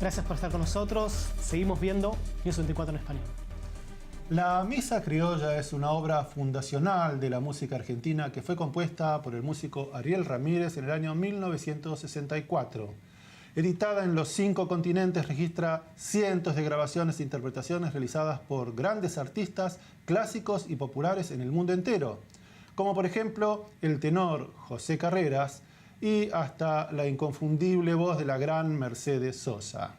Gracias por estar con nosotros. Seguimos viendo News 24 en español. La Misa Criolla es una obra fundacional de la música argentina que fue compuesta por el músico Ariel Ramírez en el año 1964. Editada en los 5 continentes, registra cientos de grabaciones e interpretaciones realizadas por grandes artistas clásicos y populares en el mundo entero, como por ejemplo el tenor José Carreras y hasta la inconfundible voz de la gran Mercedes Sosa.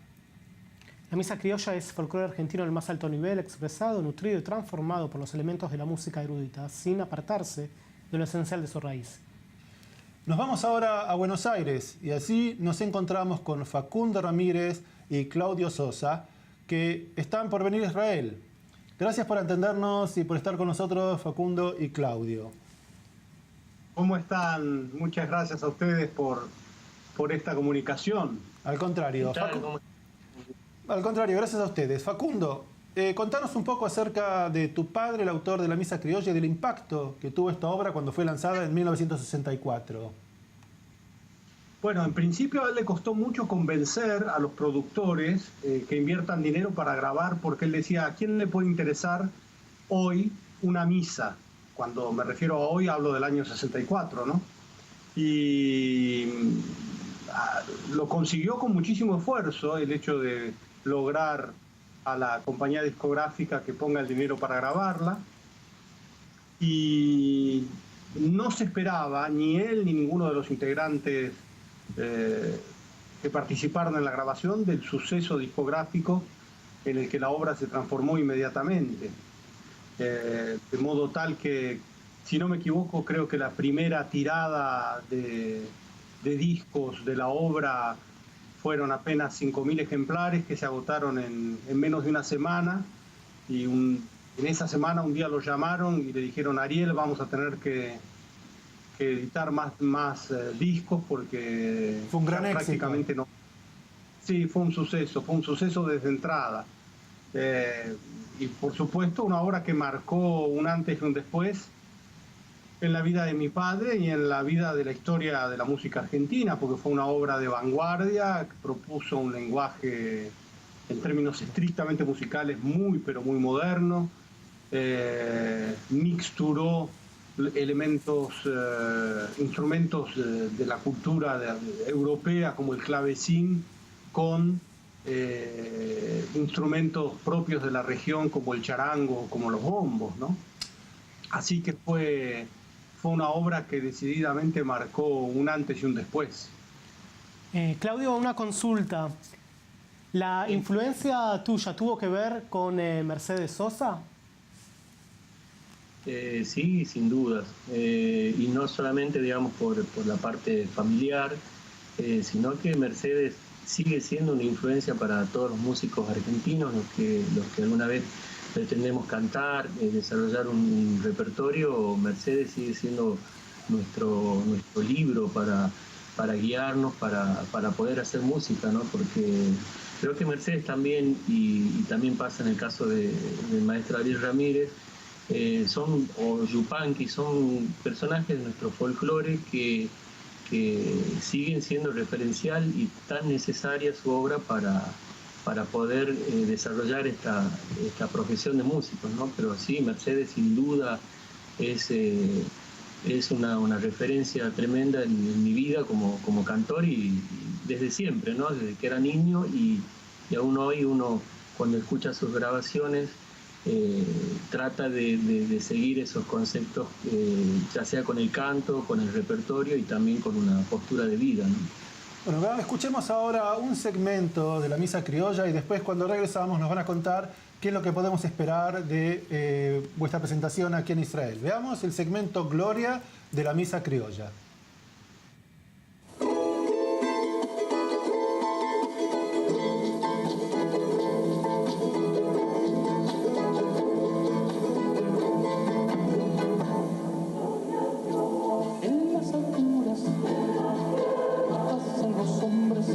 La Misa Criolla es folclore argentino al más alto nivel, expresado, nutrido y transformado por los elementos de la música erudita, sin apartarse de lo esencial de su raíz. Nos vamos ahora a Buenos Aires y así nos encontramos con Facundo Ramírez y Claudio Sosa, que están por venir a Israel. Gracias por atendernos y por estar con nosotros, Facundo y Claudio. ¿Cómo están? Muchas gracias a ustedes por esta comunicación. Al contrario, gracias a ustedes. Facundo, contanos un poco acerca de tu padre, el autor de la Misa Criolla, y del impacto que tuvo esta obra cuando fue lanzada en 1964. Bueno, en principio a él le costó mucho convencer a los productores que inviertan dinero para grabar, porque él decía, ¿a quién le puede interesar hoy una misa? Cuando me refiero a hoy hablo del año 64, ¿no? Y lo consiguió con muchísimo esfuerzo, el hecho de lograr a la compañía discográfica que ponga el dinero para grabarla, y no se esperaba, ni él ni ninguno de los integrantes que participaron en la grabación, del suceso discográfico en el que la obra se transformó inmediatamente, de modo tal que, si no me equivoco, creo que la primera tirada de discos de la obra fueron apenas 5.000 ejemplares que se agotaron en menos de una semana, y en esa semana un día lo llamaron y le dijeron, Ariel, vamos a tener que editar más discos porque fue un gran prácticamente éxito. No. Sí, fue un suceso desde entrada. Y por supuesto una obra que marcó un antes y un después en la vida de mi padre y en la vida de la historia de la música argentina, porque fue una obra de vanguardia que propuso un lenguaje en términos estrictamente musicales muy, pero muy moderno, mixturó elementos, instrumentos de la cultura europea como el clavecín con instrumentos propios de la región como el charango, como los bombos, ¿no? Así que fue una obra que decididamente marcó un antes y un después. Claudio, una consulta. ¿La influencia tuya tuvo que ver con Mercedes Sosa? Sí, sin dudas. Y no solamente, digamos, por la parte familiar, sino que Mercedes sigue siendo una influencia para todos los músicos argentinos, los que alguna vez pretendemos cantar, desarrollar un repertorio. Mercedes sigue siendo nuestro libro para guiarnos, para poder hacer música, ¿no? Porque creo que Mercedes también, y también pasa en el caso del maestro Ariel Ramírez, o Yupanqui, son personajes de nuestro folclore que siguen siendo referencial y tan necesaria su obra para poder desarrollar esta profesión de músicos, ¿no? Pero sí, Mercedes sin duda es una referencia tremenda en mi vida como cantor, y desde siempre, ¿no? Desde que era niño y aún hoy uno, cuando escucha sus grabaciones, trata de seguir esos conceptos, ya sea con el canto, con el repertorio y también con una postura de vida, ¿no? Bueno, escuchemos ahora un segmento de la Misa Criolla y después, cuando regresamos, nos van a contar qué es lo que podemos esperar de vuestra presentación aquí en Israel. Veamos el segmento Gloria de la Misa Criolla. Pasan los hombres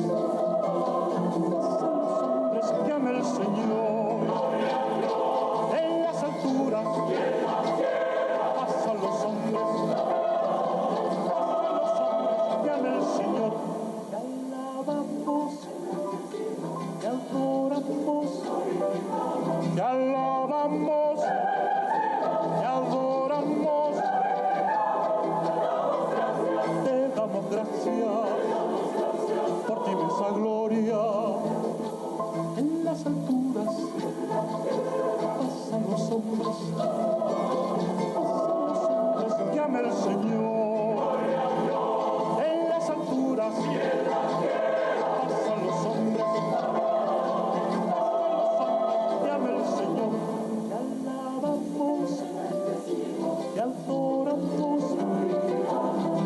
te adoramos,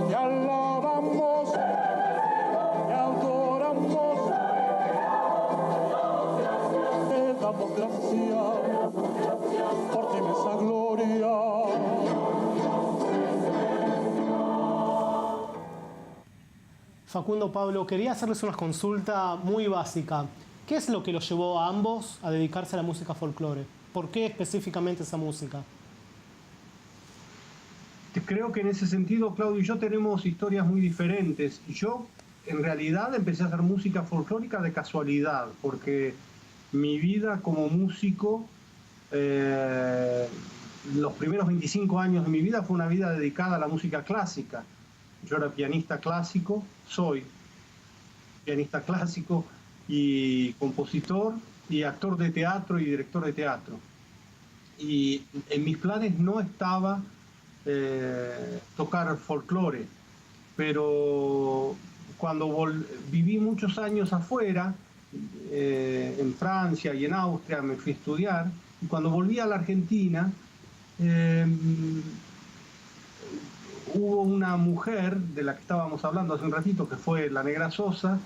te alabamos, te adoramos, te damos gracias por tu inmensa gloria. Facundo, Pablo, quería hacerles una consulta muy básica. ¿Qué es lo que los llevó a ambos a dedicarse a la música folclore? ¿Por qué específicamente esa música? Creo que en ese sentido, Claudio y yo tenemos historias muy diferentes. Yo, en realidad, empecé a hacer música folclórica de casualidad, porque mi vida como músico, los primeros 25 años de mi vida fue una vida dedicada a la música clásica. Yo era pianista clásico, soy pianista clásico y compositor y actor de teatro y director de teatro. Y en mis planes no estaba tocar folclore, pero cuando viví muchos años afuera, en Francia y en Austria, me fui a estudiar, y cuando volví a la Argentina, hubo una mujer de la que estábamos hablando hace un ratito, que fue la Negra Sosa,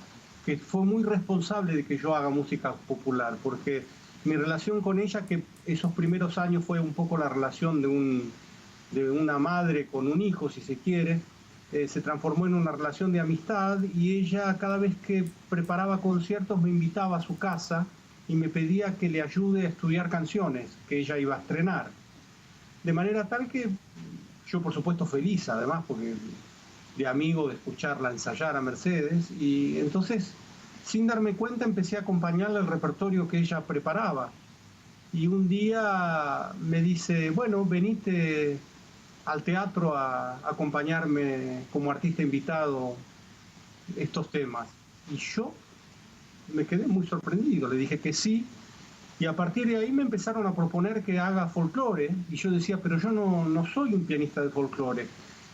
que fue muy responsable de que yo haga música popular, porque mi relación con ella, que esos primeros años fue un poco la relación de una madre con un hijo, si se quiere, se transformó en una relación de amistad, y ella cada vez que preparaba conciertos me invitaba a su casa y me pedía que le ayude a estudiar canciones que ella iba a estrenar. De manera tal que yo, por supuesto, feliz, además, porque de amigo de escucharla ensayar a Mercedes, y entonces, sin darme cuenta, empecé a acompañarle el repertorio que ella preparaba. Y un día me dice, bueno, venite al teatro a acompañarme como artista invitado estos temas. Y yo me quedé muy sorprendido, le dije que sí, y a partir de ahí me empezaron a proponer que haga folclore, y yo decía, pero yo no soy un pianista de folclore.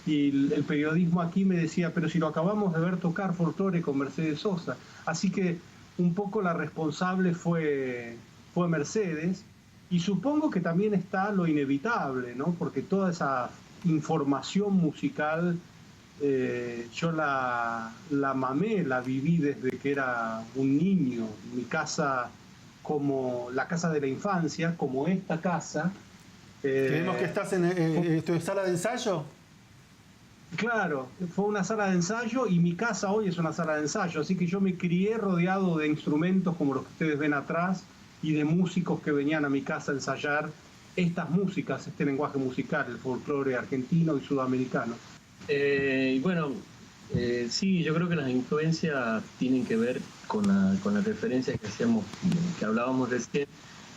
Y el periodismo aquí me decía, pero si lo acabamos de ver tocar folclore con Mercedes Sosa. Así que un poco la responsable fue Mercedes, y supongo que también está lo inevitable, ¿no? Porque toda esa información musical yo la mamé, la viví desde que era un niño. Mi casa, como la casa de la infancia, como esta casa. Creemos que estás en tu sala de ensayo. Claro, fue una sala de ensayo, y mi casa hoy es una sala de ensayo, así que yo me crié rodeado de instrumentos como los que ustedes ven atrás, y de músicos que venían a mi casa a ensayar estas músicas, este lenguaje musical, el folclore argentino y sudamericano. Y bueno, sí, yo creo que las influencias tienen que ver con la referencia que hablábamos recién,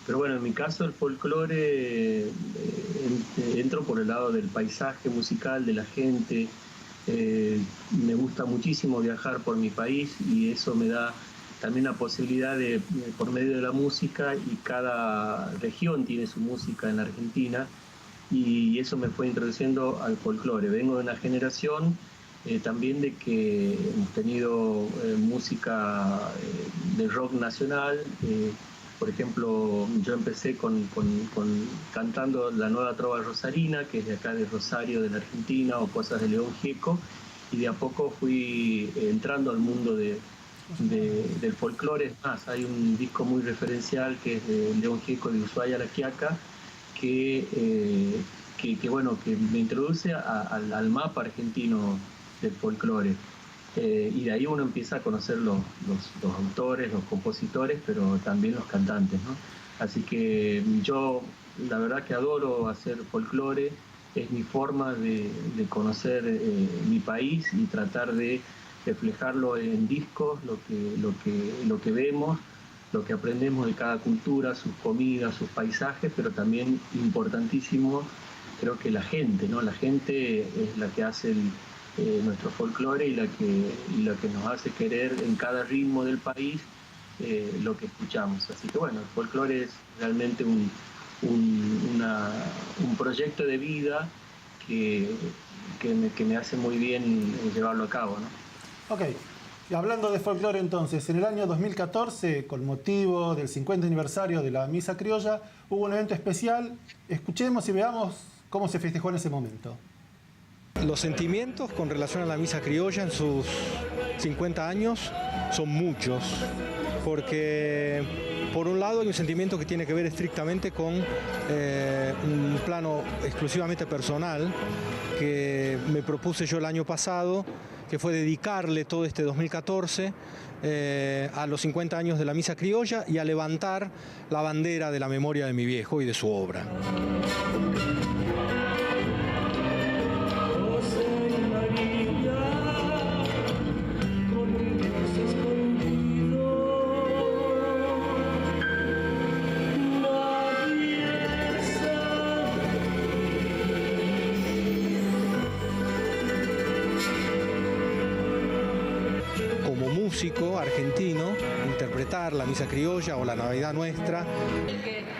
pero bueno, en mi caso el folclore entro por el lado del paisaje musical, de la gente. Me gusta muchísimo viajar por mi país, y eso me da también la posibilidad de, por medio de la música, y cada región tiene su música en la Argentina, y eso me fue introduciendo al folclore. Vengo de una generación también de que hemos tenido música de rock nacional. Por ejemplo, yo empecé cantando la nueva trova rosarina, que es de acá de Rosario, de la Argentina, o cosas de León Gieco, y de a poco fui entrando al mundo del folclore. Es más, hay un disco muy referencial que es de León Gieco, de Ushuaia La Quiaca, que me introduce al mapa argentino del folclore. Y de ahí uno empieza a conocer los autores, los compositores, pero también los cantantes, ¿no? Así que yo la verdad que adoro hacer folclore, es mi forma de conocer mi país y tratar de reflejarlo en discos, lo que vemos, lo que aprendemos de cada cultura, sus comidas, sus paisajes, pero también importantísimo, creo que la gente, ¿no? La gente es la que hace nuestro folclore, y la que nos hace querer en cada ritmo del país lo que escuchamos. Así que bueno, el folclore es realmente un proyecto de vida que me hace muy bien llevarlo a cabo, ¿no? Ok, y hablando de folclore entonces, en el año 2014, con motivo del 50 aniversario de la Misa Criolla, hubo un evento especial. Escuchemos y veamos cómo se festejó en ese momento. Los sentimientos con relación a la misa criolla en sus 50 años son muchos, porque por un lado hay un sentimiento que tiene que ver estrictamente con un plano exclusivamente personal que me propuse yo el año pasado, que fue dedicarle todo este 2014 a los 50 años de la misa criolla y a levantar la bandera de la memoria de mi viejo y de su obra. Músico argentino, interpretar la misa criolla o la Navidad Nuestra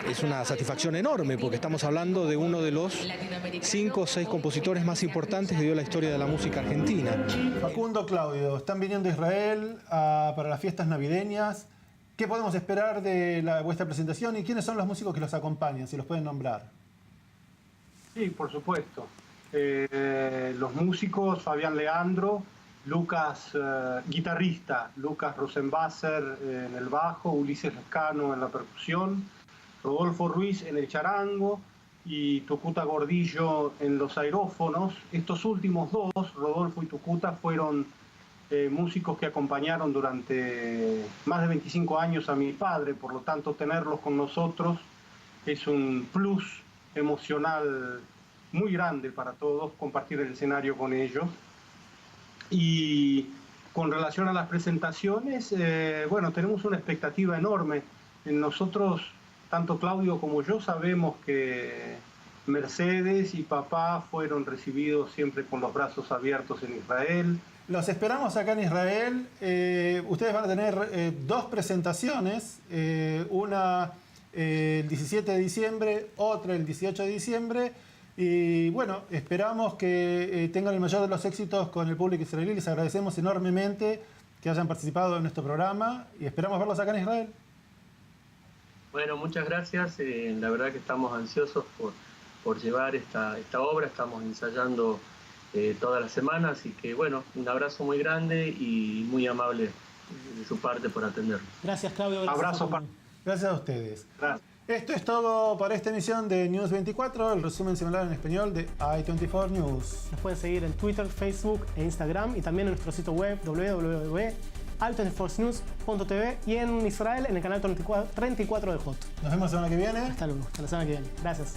es una satisfacción enorme, porque estamos hablando de uno de los 5 o 6 compositores más importantes que dio la historia de la música argentina. Facundo, Claudio, están viniendo a Israel para las fiestas navideñas. ¿Qué podemos esperar de vuestra presentación y quiénes son los músicos que los acompañan, si los pueden nombrar? Sí, por supuesto. Los músicos, Fabián Leandro, Lucas, guitarrista, Lucas Rosenbasser en el bajo, Ulises Lescano en la percusión, Rodolfo Ruiz en el charango y Tucuta Gordillo en los aerófonos. Estos últimos dos, Rodolfo y Tucuta, fueron músicos que acompañaron durante más de 25 años a mi padre, por lo tanto tenerlos con nosotros es un plus emocional muy grande para todos, compartir el escenario con ellos. Y con relación a las presentaciones, bueno, tenemos una expectativa enorme. Nosotros, tanto Claudio como yo, sabemos que Mercedes y papá fueron recibidos siempre con los brazos abiertos en Israel. Los esperamos acá en Israel. Ustedes van a tener 2 presentaciones, una el 17 de diciembre, otra el 18 de diciembre. Y bueno, esperamos que tengan el mayor de los éxitos con el público israelí. Les agradecemos enormemente que hayan participado en nuestro programa y esperamos verlos acá en Israel. Bueno, muchas gracias. La verdad que estamos ansiosos por llevar esta obra. Estamos ensayando toda la semana, así que bueno, un abrazo muy grande y muy amable de su parte por atendernos. Gracias, Claudio. Abrazo. Gracias a ustedes. Gracias. Esto es todo para esta emisión de News 24, el resumen semanal en español de i24 News. Nos pueden seguir en Twitter, Facebook e Instagram y también en nuestro sitio web www.i24news.tv y en Israel en el canal 34 de Hot. Nos vemos la semana que viene. Hasta luego, hasta la semana que viene. Gracias.